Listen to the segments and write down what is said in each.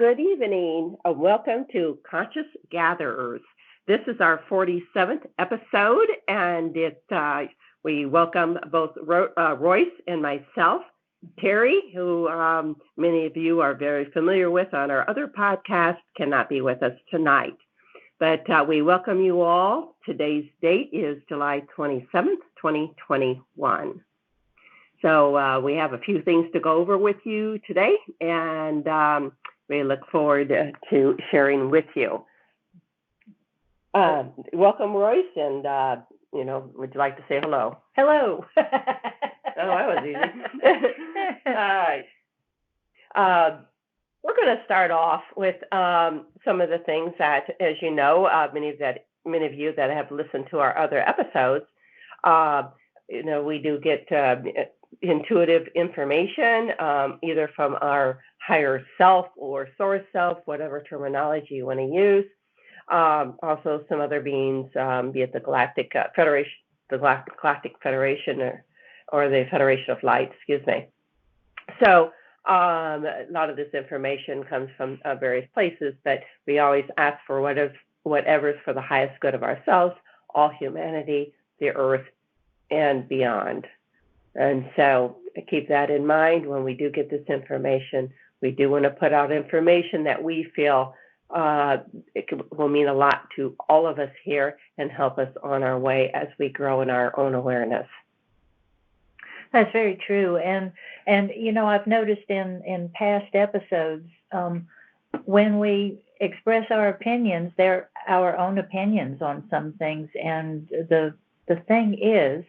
Good evening. Welcome to Conscious Gatherers. This is our 47th episode, and we welcome both Royce and myself. Terry, who many of you are very familiar with on our other podcast, cannot be with us tonight. But we welcome you all. Today's date is July 27th, 2021. So we have a few things to go over with you today, and we look forward to sharing with you. Welcome, Royce, and would you like to say hello? Hello. Oh, that was easy. All right. We're going to start off with some of the things that, as you know, many of you that have listened to our other episodes, we do get intuitive information, either from our higher self or source self, whatever terminology you want to use. Also, some other beings, be it the Galactic Federation, the Galactic Federation, or the Federation of Light. Excuse me. So a lot of this information comes from various places, but we always ask for whatever's for the highest good of ourselves, all humanity, the earth, and beyond. And so keep that in mind when we do get this information. We do want to put out information that we feel will mean a lot to all of us here and help us on our way as we grow in our own awareness. That's very true. And I've noticed in past episodes, when we express our opinions, they're our own opinions on some things. And the thing is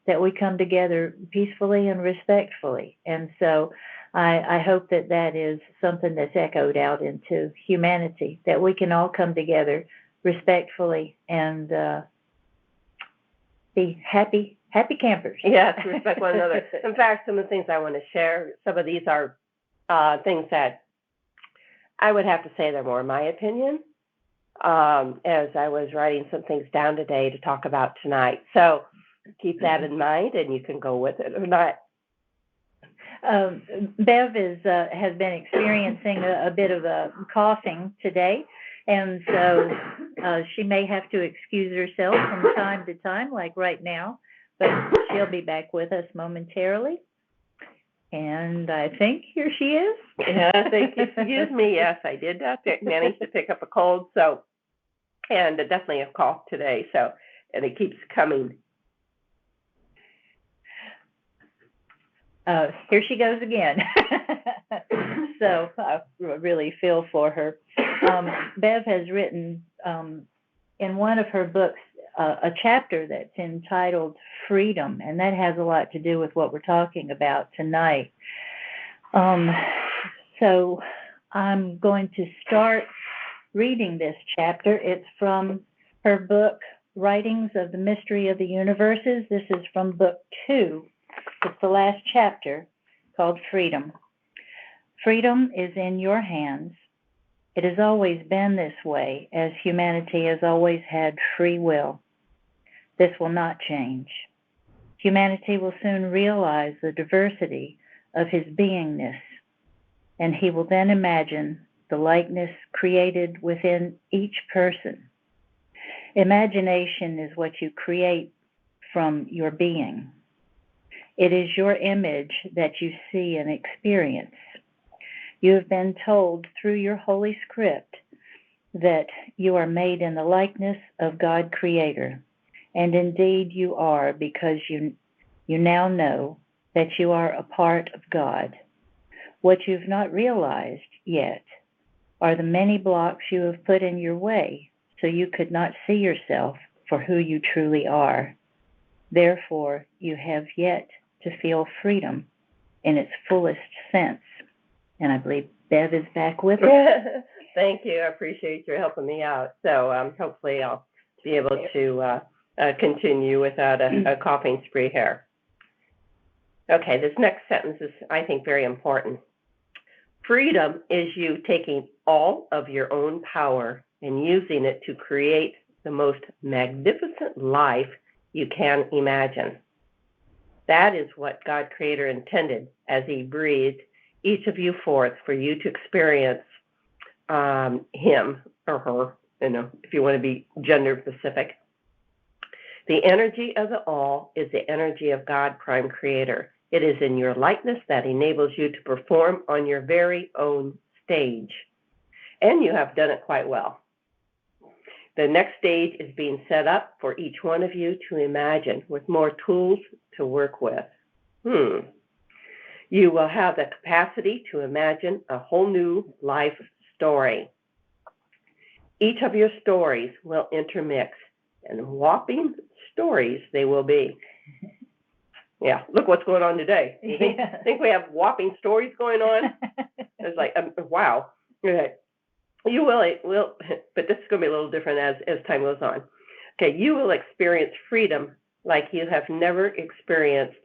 that we come together peacefully and respectfully. And so I hope that is something that's echoed out into humanity, that we can all come together respectfully and be happy campers. Yes, respect one another. In fact, some of the things I want to share, some of these are things that I would have to say they're more my opinion, as I was writing some things down today to talk about tonight. So keep that in mind, and you can go with it or not. Bev has been experiencing a bit of a coughing today, and so she may have to excuse herself from time to time, like right now, but she'll be back with us momentarily. And I think here she is. Yeah, thank you. Excuse me. Yes, I did manage to pick up a cold, and definitely a cough today. So, and it keeps coming. Here she goes again. So I really feel for her. Bev has written in one of her books a chapter that's entitled Freedom, and that has a lot to do with what we're talking about tonight. So I'm going to start reading this chapter. It's from her book, Writings of the Mystery of the Universes. This is from book 2. It's the last chapter, called Freedom. Freedom is in your hands. It has always been this way, as humanity has always had free will. This will not change. Humanity will soon realize the diversity of his beingness, and he will then imagine the likeness created within each person. Imagination is what you create from your being. It is your image that you see and experience. You have been told through your holy script that you are made in the likeness of God Creator. And indeed you are, because you now know that you are a part of God. What you've not realized yet are the many blocks you have put in your way, so you could not see yourself for who you truly are. Therefore, you have yet to feel freedom in its fullest sense. And I believe Bev is back with us. Thank you. I appreciate your helping me out. So hopefully I'll be able to continue without a coughing spree here. Okay, this next sentence is, I think, very important. Freedom is you taking all of your own power and using it to create the most magnificent life you can imagine. That is what God Creator intended as he breathed each of you forth for you to experience him or her, if you want to be gender specific. The energy of the all is the energy of God, Prime Creator. It is in your likeness that enables you to perform on your very own stage. And you have done it quite well. The next stage is being set up for each one of you to imagine with more tools to work with. You will have the capacity to imagine a whole new life story. Each of your stories will intermix, and whopping stories they will be. Yeah, look what's going on today. You think we have whopping stories going on? It's like, wow. Okay. You will, but this is going to be a little different as time goes on. Okay, you will experience freedom like you have never experienced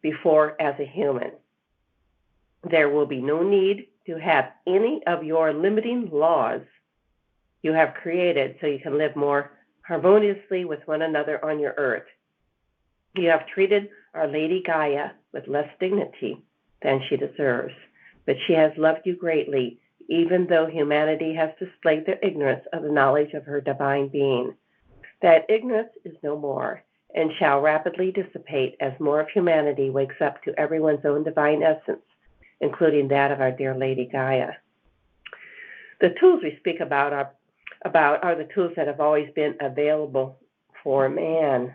before as a human. There will be no need to have any of your limiting laws you have created so you can live more harmoniously with one another on your earth. You have treated Our Lady Gaia with less dignity than she deserves, but she has loved you greatly, even though humanity has displayed their ignorance of the knowledge of her divine being. That ignorance is no more, and shall rapidly dissipate as more of humanity wakes up to everyone's own divine essence, including that of our dear Lady Gaia. The tools we speak about are the tools that have always been available for man.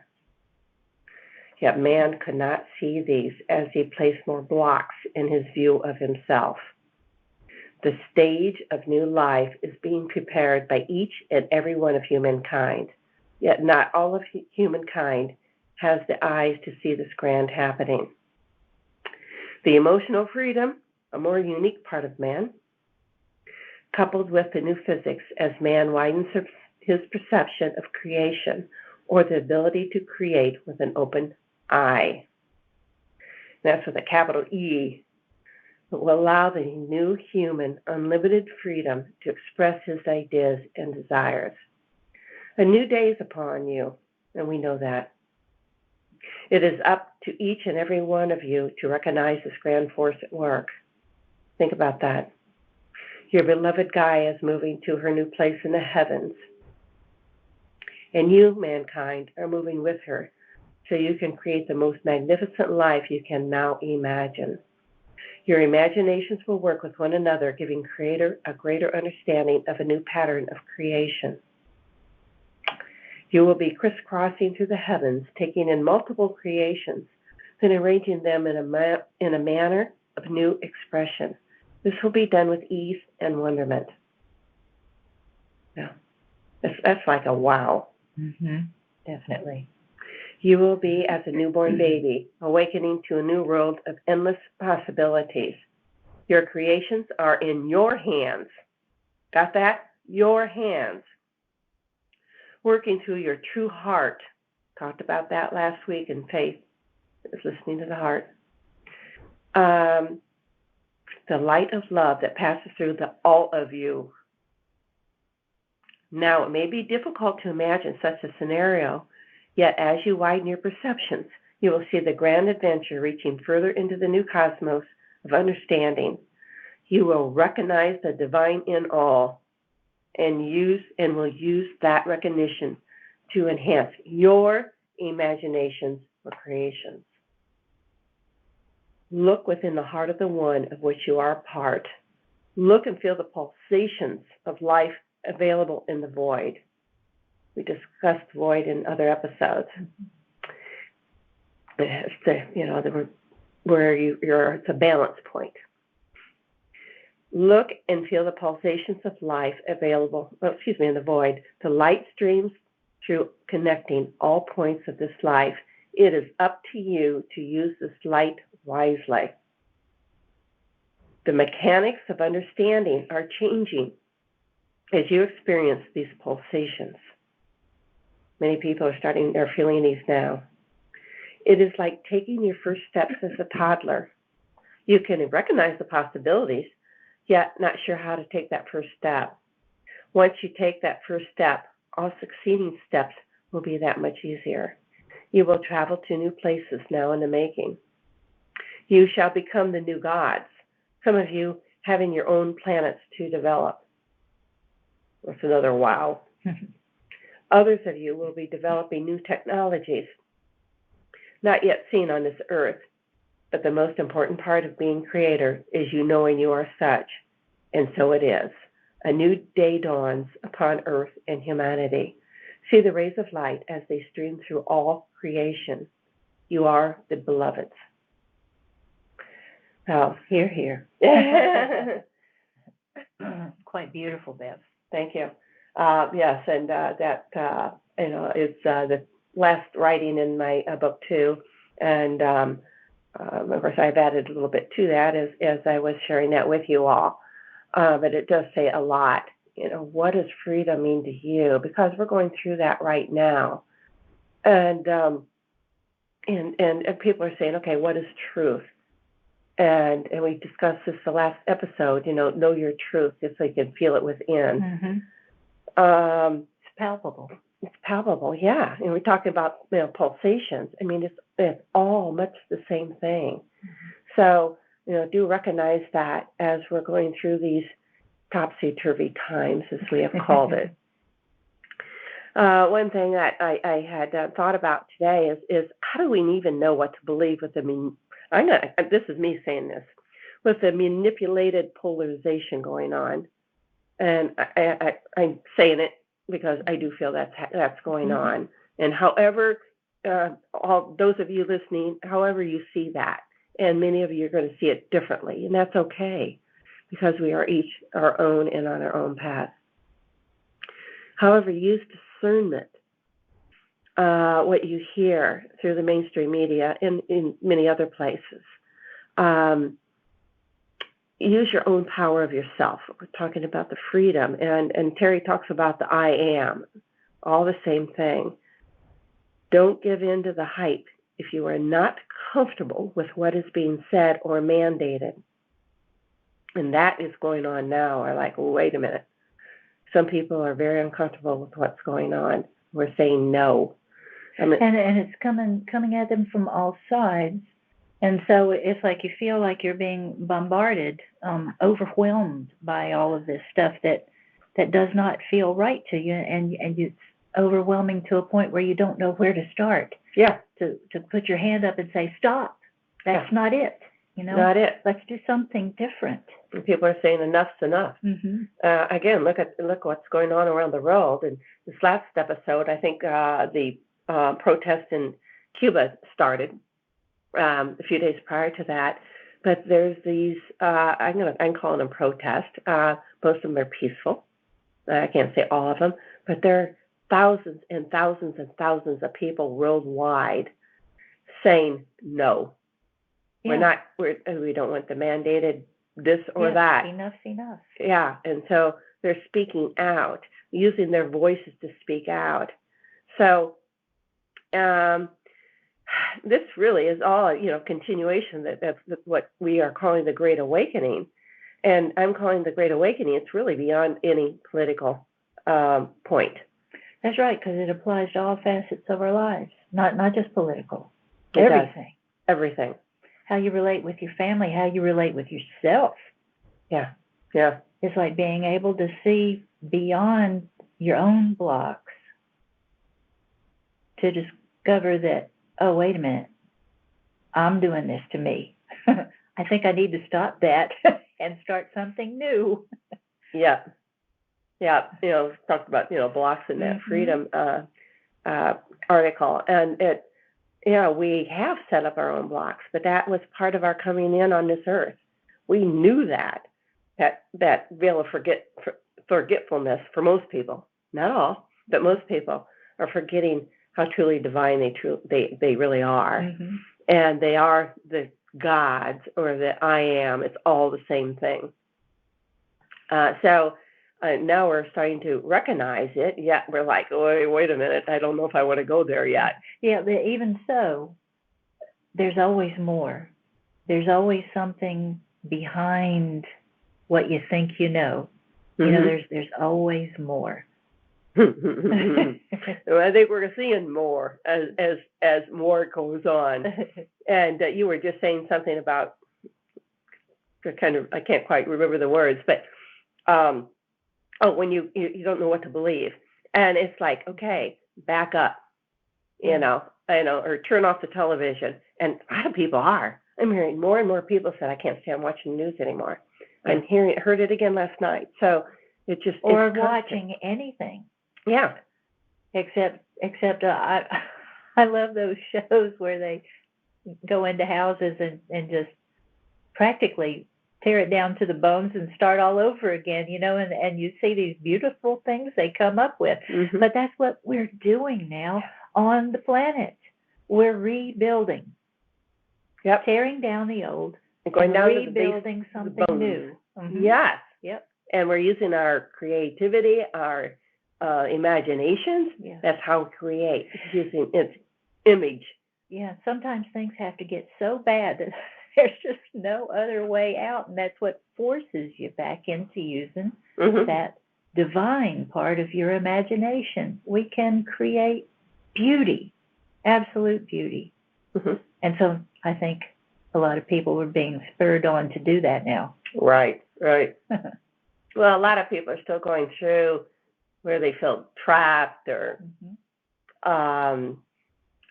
Yet man could not see these as he placed more blocks in his view of himself. The stage of new life is being prepared by each and every one of humankind, yet not all of humankind has the eyes to see this grand happening. The emotional freedom, a more unique part of man, coupled with the new physics as man widens his perception of creation, or the ability to create with an open eye. That's with a capital E. It will allow the new human unlimited freedom to express his ideas and desires. A new day is upon you, and we know that. It is up to each and every one of you to recognize this grand force at work. Think about that. Your beloved Gaia is moving to her new place in the heavens, and you, mankind, are moving with her so you can create the most magnificent life you can now imagine. Your imaginations will work with one another, giving Creator a greater understanding of a new pattern of creation. You will be crisscrossing through the heavens, taking in multiple creations, then arranging them in a manner of new expression. This will be done with ease and wonderment. Yeah, that's like a wow. Mm-hmm. Definitely. You will be as a newborn baby, awakening to a new world of endless possibilities. Your creations are in your hands. Got that? Your hands. Working through your true heart. Talked about that last week in Faith. It was listening to the heart. The light of love that passes through all of you. Now, it may be difficult to imagine such a scenario, yet as you widen your perceptions, you will see the grand adventure reaching further into the new cosmos of understanding. You will recognize the divine in all and will use that recognition to enhance your imaginations or creations. Look within the heart of the one of which you are a part. Look and feel the pulsations of life available in the void. We discussed void in other episodes. It's it's a balance point. Look and feel the pulsations of life available, in the void. The light streams through, connecting all points of this life. It is up to you to use this light wisely. The mechanics of understanding are changing as you experience these pulsations. Many people are feeling these now. It is like taking your first steps as a toddler. You can recognize the possibilities, yet not sure how to take that first step. Once you take that first step, all succeeding steps will be that much easier. You will travel to new places now in the making. You shall become the new gods. Some of you having your own planets to develop. That's another wow. Others of you will be developing new technologies, not yet seen on this earth, but the most important part of being creator is you knowing you are such, and so it is. A new day dawns upon earth and humanity. See the rays of light as they stream through all creation. You are the beloveds. Oh, Hear, hear. Quite beautiful, Bev. Thank you. Yes, and that is the last writing in my book too, and of course I've added a little bit to that as I was sharing that with you all. But it does say a lot. What does freedom mean to you? Because we're going through that right now, and people are saying, okay, what is truth? And we discussed this the last episode. Know your truth, just so you can feel it within. Mm-hmm. It's palpable. It's palpable, yeah. And we're talking about pulsations. I mean, it's all much the same thing. Mm-hmm. So do recognize that as we're going through these topsy-turvy times, as we have called it. One thing that I had thought about today is how do we even know what to believe with this is me saying this, with the manipulated polarization going on. And I'm saying it because I do feel that's going mm-hmm. on. And however, all those of you listening, however you see that, and many of you are going to see it differently, and that's okay, because we are each our own and on our own path. However, use discernment, what you hear through the mainstream media and in many other places. Use your own power of yourself. We're talking about the freedom, and Terry talks about the I am, all the same thing. Don't give in to the hype if you are not comfortable with what is being said or mandated. And that is going on now. Are like, well, wait a minute. Some people are very uncomfortable with what's going on. We're saying no. And it's coming at them from all sides. And so it's like you feel like you're being bombarded, overwhelmed by all of this stuff that does not feel right to you, and it's overwhelming to a point where you don't know where to start. Yeah. To put your hand up and say, stop. That's not it. Not it. Let's do something different. And people are saying enough's enough. Mm-hmm. Again, look what's going on around the world. And this last episode, I think the protest in Cuba started a few days prior to that. But there's these, I'm calling them protests. Most of them are peaceful. I can't say all of them, but there are thousands and thousands and thousands of people worldwide saying no. Yeah. We don't want the mandated this or that. Enough's enough. Yeah, and so they're speaking out, using their voices to speak out. So this really is all, continuation. That's what we are calling the Great Awakening. And I'm calling the Great Awakening, it's really beyond any political point. That's right, because it applies to all facets of our lives, not just political. Everything. Everything. How you relate with your family, how you relate with yourself. Yeah. It's like being able to see beyond your own blocks to discover that, oh, wait a minute, I'm doing this to me. I think I need to stop that and start something new. Yeah. Talked about, blocks in that freedom article. And we have set up our own blocks, but that was part of our coming in on this earth. We knew that veil of forgetfulness for most people, not all, but most people are forgetting how truly divine they really are. Mm-hmm. And they are the gods or the I am. It's all the same thing. So now we're starting to recognize it, yet we're like, oh, wait a minute, I don't know if I want to go there yet. Yeah, but even so, there's always more. There's always something behind what you think you know. Mm-hmm. There's always more. I think we're seeing more as more goes on. And you were just saying something about I can't quite remember the words, but when you don't know what to believe, and it's like, okay, back up, or turn off the television. And a lot of people are. I'm hearing more and more people said, I can't stand watching the news anymore. Yeah. I'm heard it again last night. So it just or watching anything. Yeah. Except I love those shows where they go into houses and just practically tear it down to the bones and start all over again, and you see these beautiful things they come up with. Mm-hmm. But that's what we're doing now on the planet. We're rebuilding. Yep. Tearing down the old and going down rebuilding something new. Mm-hmm. Yes. Yep. And we're using our creativity, our imaginations. Yeah. That's how we create. It's using its image. Yeah. Sometimes things have to get so bad that there's just no other way out, and that's what forces you back into using that divine part of your imagination. We can create beauty, absolute beauty. Mm-hmm. And so I think a lot of people are being spurred on to do that now. Right. Well, a lot of people are still going through where they feel trapped or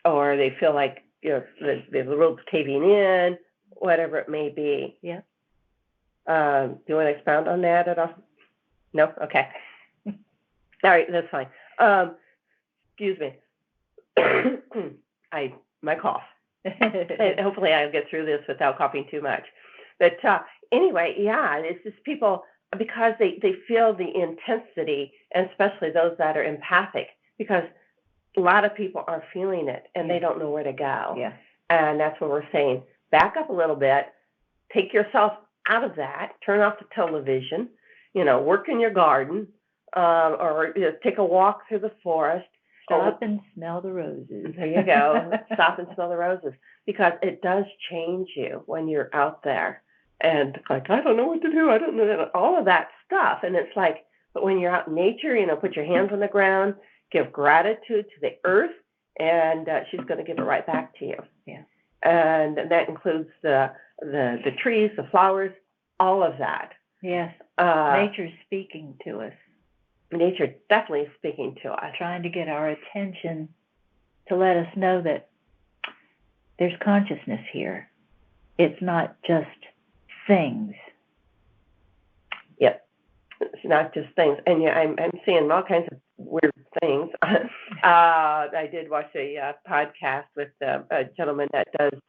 they feel like the rope's caving in, whatever it may be. Yeah. Do you want to expound on that at all? No? Okay. All right, that's fine. Excuse me. My cough. Hopefully I'll get through this without coughing too much. But anyway, yeah, it's just people, because they feel the intensity, and especially those that are empathic, because a lot of people are feeling it and they don't know where to go. Yeah. And that's what we're saying. Back up a little bit, take yourself out of that, turn off the television, work in your garden, or take a walk through the forest. Stop and smell the roses. There you go. Stop and smell the roses. Because it does change you when you're out there. And like, I don't know what to do. I don't know all of that stuff. And it's like, but when you're out in nature, put your hands on the ground, give gratitude to the earth, and she's going to give it right back to you. Yeah. And that includes the trees, the flowers, all of that. Yes. Nature's speaking to us. Nature definitely speaking to us. Trying to get our attention to let us know that there's consciousness here. It's not just things. Yep. It's not just things. And I'm seeing all kinds of weird things. I did watch a podcast with a gentleman that does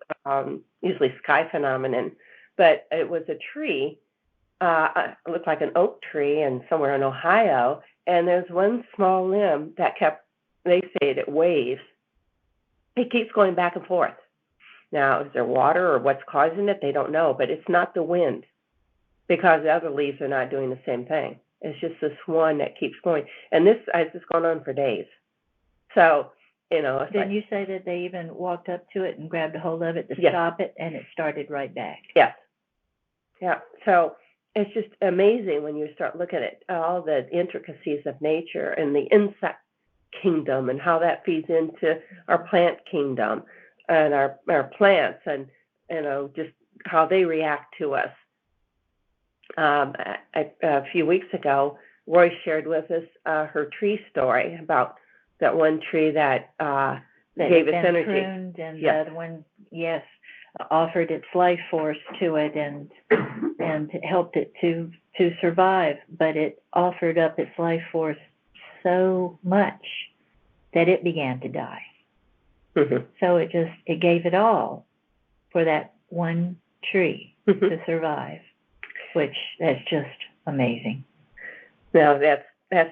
usually sky phenomenon, but it was a tree. It looked like an oak tree and somewhere in Ohio, and there's one small limb that they say it waves. It keeps going back and forth. Now, is there water or what's causing it? They don't know, but it's not the wind, because the other leaves are not doing the same thing. It's just this one that keeps going. And this has just gone on for days. So, Didn't you say that they even walked up to it and grabbed a hold of it to stop it, and it started right back? Yes. Yeah. So it's just amazing when you start looking at all the intricacies of nature and the insect kingdom and how that feeds into our plant kingdom and our plants, and just how they react to us. A few weeks ago, Royse shared with us her tree story about that one tree that gave its energy. Pruned, and the one, offered its life force to it and helped it to survive. But it offered up its life force so much that it began to die. Mm-hmm. So it gave it all for that one tree to survive, which that's just amazing. Now that's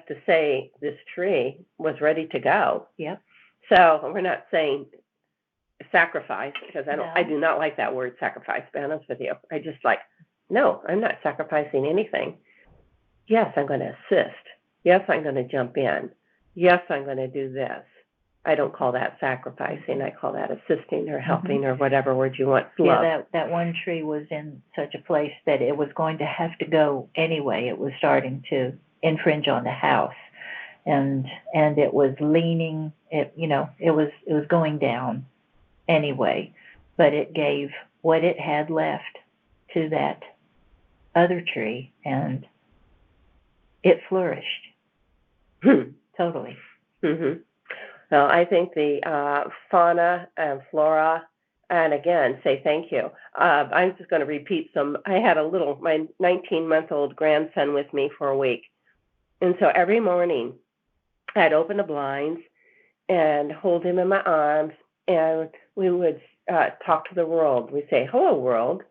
to say this tree was ready to go. Yep. So we're not saying sacrifice, because I do not like that word sacrifice, to be honest with you. I just no, I'm not sacrificing anything. Yes, I'm going to assist. Yes, I'm going to jump in. Yes, I'm going to do this. I don't call that sacrificing. I call that assisting or helping or whatever word you want. Yeah, that one tree was in such a place that it was going to have to go anyway. It was starting to infringe on the house, and it was leaning. It was going down anyway, but it gave what it had left to that other tree, and it flourished Hmm. totally. Mm-hmm. Well, I think the fauna and flora, and again, say thank you. I'm just going to repeat some. I had my 19-month-old grandson with me for a week. And so every morning I'd open the blinds and hold him in my arms, and we would talk to the world. We'd say, hello, world.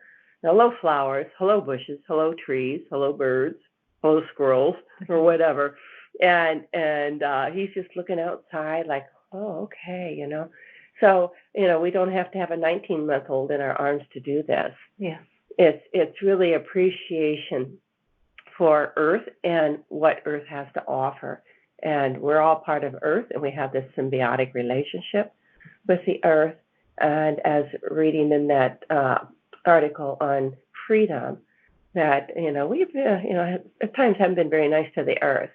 Hello, flowers. Hello, bushes. Hello, trees. Hello, birds. Hello, squirrels, or whatever. And he's just looking outside like, oh, okay, So, we don't have to have a 19-month-old in our arms to do this. Yeah. It's really appreciation for Earth and what Earth has to offer. And we're all part of Earth, and we have this symbiotic relationship with the Earth. And as reading in that article on freedom, that we've at times haven't been very nice to the Earth,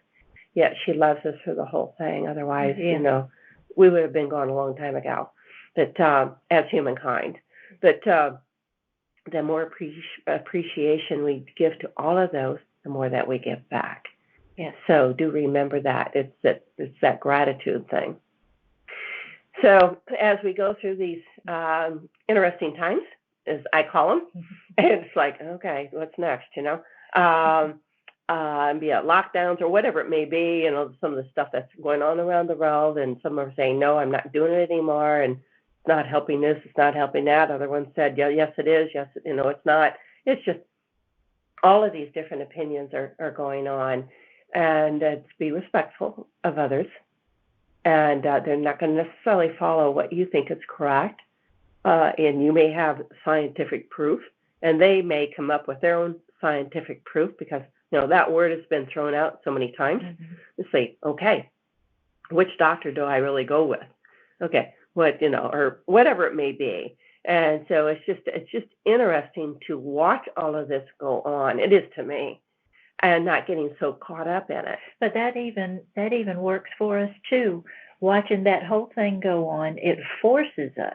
yet she loves us for the whole thing. Otherwise, we would have been gone a long time ago. But as humankind, but the more appreciation we give to all of those, the more that we give back. Yeah. So do remember that. It's that gratitude thing. So as we go through these interesting times, as I call them, it's like, okay, what's next, be it lockdowns or whatever it may be, some of the stuff that's going on around the world, and some are saying, no, I'm not doing it anymore, and it's not helping this, it's not helping that. Other ones said, yeah, yes, it is, yes, it's not. It's just all of these different opinions are going on, and it's be respectful of others, and they're not going to necessarily follow what you think is correct, and you may have scientific proof, and they may come up with their own scientific proof, because that word has been thrown out so many times. You say, okay, which doctor do I really go with? Okay, what or whatever it may be. And so it's just interesting to watch all of this go on. It is to me, and not getting so caught up in it. But that even works for us too. Watching that whole thing go on, it forces us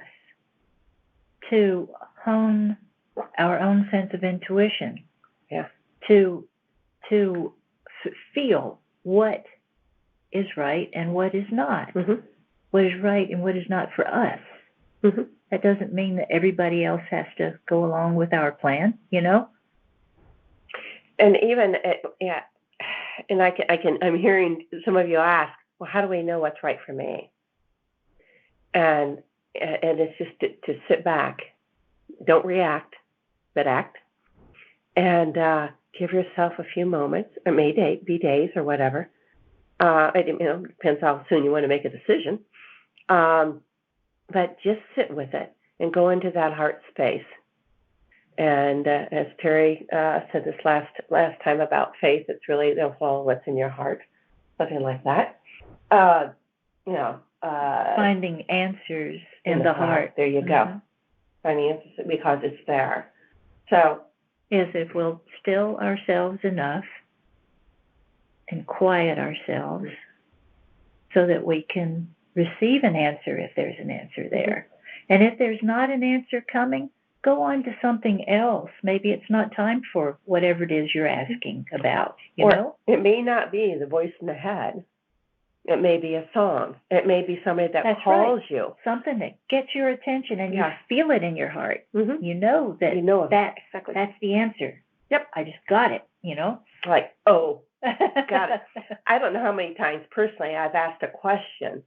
to hone our own sense of intuition. Yeah. To feel what is right and what is not. Mm-hmm. What is right and what is not for us. Mm-hmm. That doesn't mean that everybody else has to go along with our plan, And even and I'm hearing some of you ask, well, how do we know what's right for me? And it's just to sit back, don't react, but act, and give yourself a few moments. It may be days or whatever. It depends how soon you want to make a decision. But just sit with it and go into that heart space. And as Terry said this last time about faith, it's really they'll follow what's in your heart, something like that. Finding answers in the heart. There you go. Finding answers because it's there. So yes, if we'll still ourselves enough and quiet ourselves so that we can receive an answer if there's an answer there. And if there's not an answer coming, go on to something else. Maybe it's not time for whatever it is you're asking about. It may not be the voice in the head. It may be a song. It may be somebody that calls you. Something that gets your attention and you feel it in your heart. Mm-hmm. You know that exactly. That's the answer. Yep, I just got it, Like, oh, got it. I don't know how many times personally I've asked a question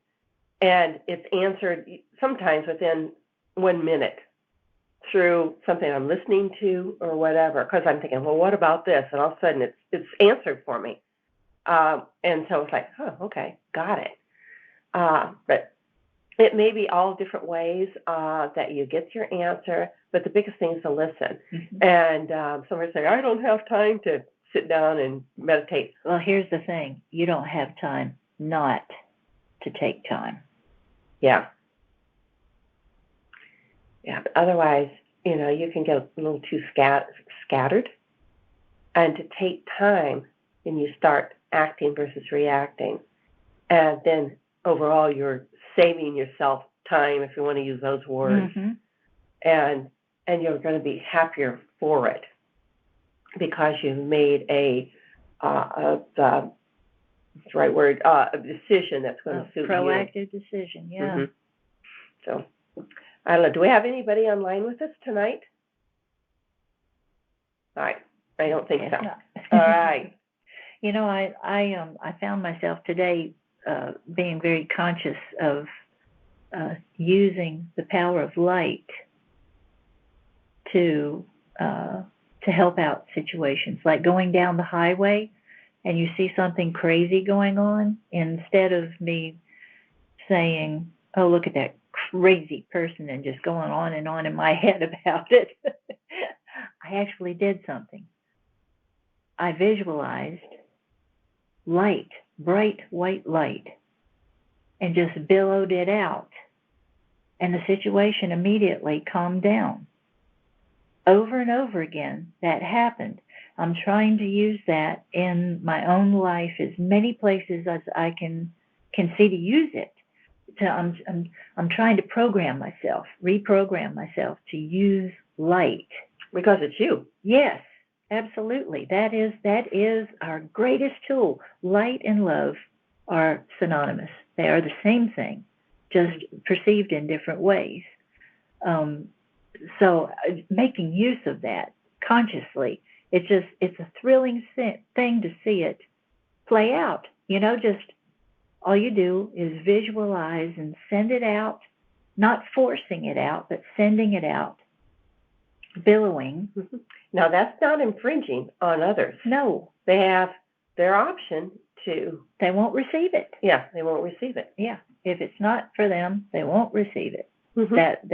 and it's answered sometimes within 1 minute through something I'm listening to or whatever, because I'm thinking, well, what about this? And all of a sudden it's answered for me. And so it's like, oh, okay, got it. But it may be all different ways that you get your answer, but the biggest thing is to listen. Mm-hmm. And somebody say, I don't have time to sit down and meditate. Well, here's the thing. You don't have time not to take time. Yeah. Yeah, but otherwise, you can get a little too scattered. And to take time, then you start acting versus reacting. And then overall, you're saving yourself time, if you want to use those words. Mm-hmm. And you're going to be happier for it. because you've made the right word, a decision that's going to suit proactive decision, yeah. Mm-hmm. So, I don't know. Do we have anybody online with us tonight? All right. I don't think so. All right. You know, I found myself today being very conscious of using the power of light to help out situations, like going down the highway and you see something crazy going on. Instead of me saying, "Oh, look at that crazy person," and just going on and on in my head about it, I actually did something. I visualized light, bright white light, and just billowed it out. And the situation immediately calmed down. Over and over again, that happened. I'm trying to use that in my own life as many places as I can see to use it. So I'm trying to reprogram myself to use light. Because it's you. Yes, absolutely. That is our greatest tool. Light and love are synonymous. They are the same thing, just perceived in different ways. So making use of that consciously, it's a thrilling thing to see it play out. You know, just all you do is visualize and send it out, not forcing it out, but sending it out, billowing. Now, that's not infringing on others. No. They have their option to... They won't receive it. Yeah, they won't receive it. Yeah. If it's not for them, they won't receive it. Mm-hmm. That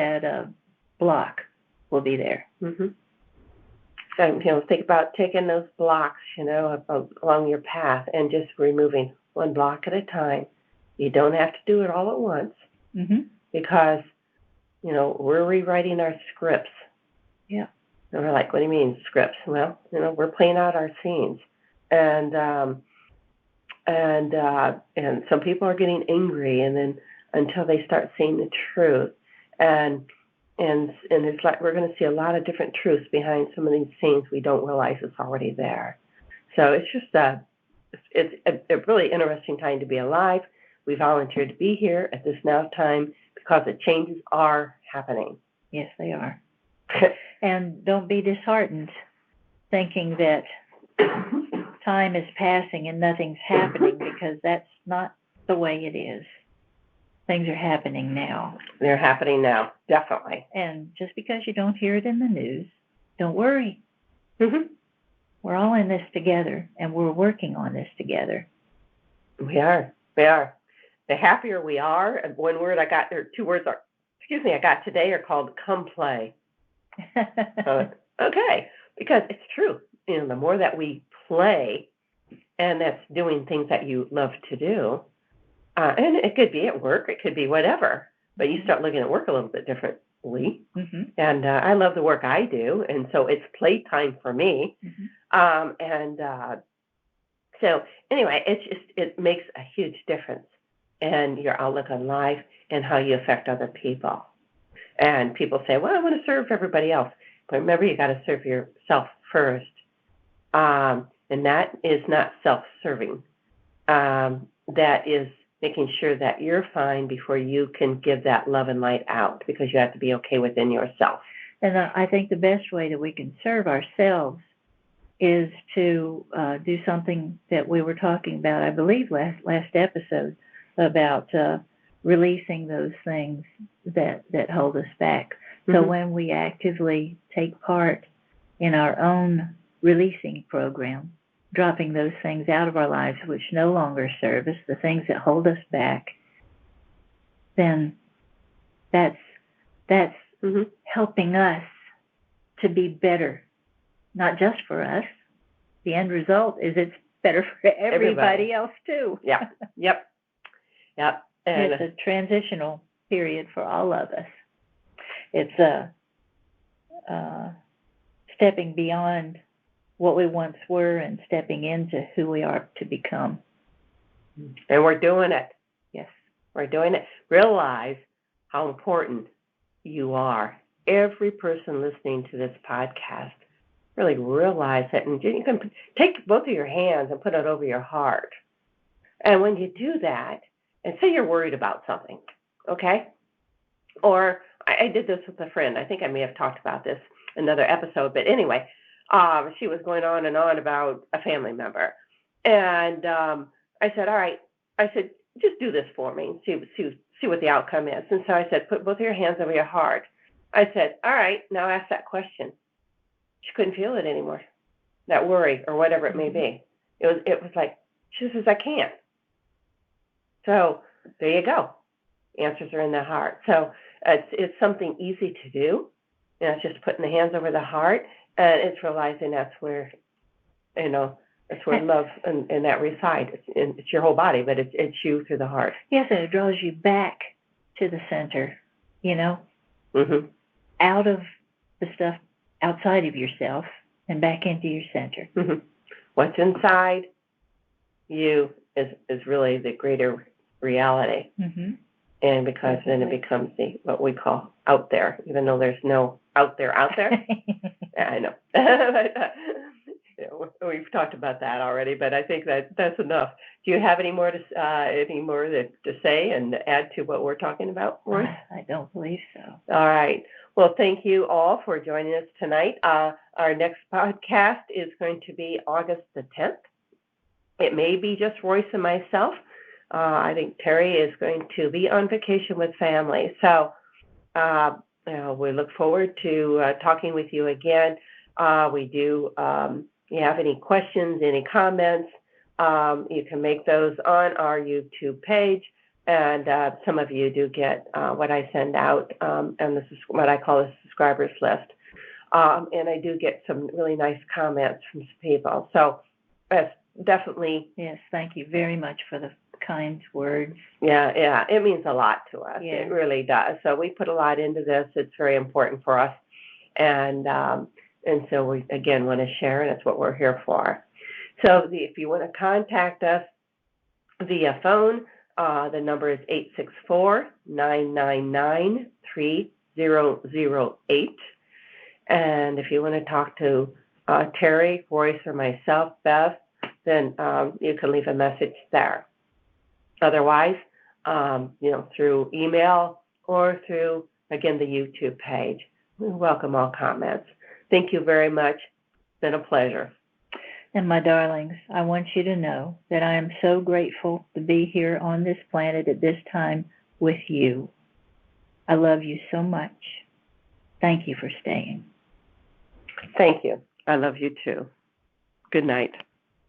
block will be there. Mm-hmm. So, think about taking those blocks, along your path and just removing one block at a time. You don't have to do it all at once. Mm-hmm. Because, we're rewriting our scripts. Yeah. And we're like, what do you mean scripts? Well, we're playing out our scenes. And some people are getting angry, and then until they start seeing the truth. And it's like we're going to see a lot of different truths behind some of these scenes we don't realize it's already there. So it's just it's a really interesting time to be alive. We volunteered to be here at this now time because the changes are happening. Yes, they are. And don't be disheartened thinking that time is passing and nothing's happening, because that's not the way it is. Things are happening now. They're happening now, definitely. And just because you don't hear it in the news, don't worry. Mm-hmm. We're all in this together, and we're working on this together. We are. The happier we are, and one word I got, or two words I got today are called come play. Okay, because it's true. The more that we play, and that's doing things that you love to do, and it could be at work, it could be whatever, but you start looking at work a little bit differently. Mm-hmm. And I love the work I do, and so it's playtime for me. Mm-hmm. So anyway, it makes a huge difference in your outlook on life and how you affect other people. And people say, well, I want to serve everybody else. But remember, you got to serve yourself first. And that is not self-serving. That is making sure that you're fine before you can give that love and light out, because you have to be okay within yourself. And I think the best way that we can serve ourselves is to do something that we were talking about, I believe, last episode, about releasing those things that hold us back. Mm-hmm. So when we actively take part in our own releasing program, dropping those things out of our lives which no longer serve us, the things that hold us back, then that's mm-hmm. helping us to be better, not just for us. The end result is it's better for everybody else too. Yeah. Yep. And it's a transitional period for all of us. It's a stepping beyond what we once were and stepping into who we are to become. And we're doing it. Yes. We're doing it. Realize how important you are. Every person listening to this podcast really realize it. And you can take both of your hands and put it over your heart. And when you do that, and say you're worried about something, okay? Or I did this with a friend. I think I may have talked about this in another episode. But anyway, she was going on and on about a family member. And I said, all right. I said, just do this for me and see what the outcome is. And so I said, put both of your hands over your heart. I said, all right, now ask that question. She couldn't feel it anymore, that worry or whatever it may be. It was like, she says, I can't. So there you go. Answers are in the heart. So it's something easy to do. It's just putting the hands over the heart, and it's realizing that's where, that's where love and that resides. It's your whole body, but it's you through the heart. Yes, and it draws you back to the center, Mm-hmm. out of the stuff outside of yourself and back into your center. Mm-hmm. What's inside you is really the greater reality. Mm-hmm. And because then it becomes what we call out there, even though there's no out there. Yeah, I know. We've talked about that already, but I think that's enough. Do you have any more to say and add to what we're talking about, Royse? I don't believe so. All right. Well, thank you all for joining us tonight. Our next podcast is going to be August the 10th. It may be just Royse and myself. I think Terry is going to be on vacation with family. So we look forward to talking with you again. We do, if you have any questions, any comments, you can make those on our YouTube page. And some of you do get what I send out, and this is what I call a subscribers list. And I do get some really nice comments from some people. So that's definitely. Yes, thank you very much for the kind words. Yeah, it means a lot to us. Yeah. It really does. So we put a lot into this. It's very important for us. And so we, again, want to share, and that's what we're here for. So if you want to contact us via phone, the number is 864-999-3008. And if you want to talk to Terry, Royse, or myself, Bev, then you can leave a message there. Otherwise, through email or through, again, the YouTube page. We welcome all comments. Thank you very much. It's been a pleasure. And my darlings, I want you to know that I am so grateful to be here on this planet at this time with you. I love you so much. Thank you for staying. Thank you. I love you too. Good night.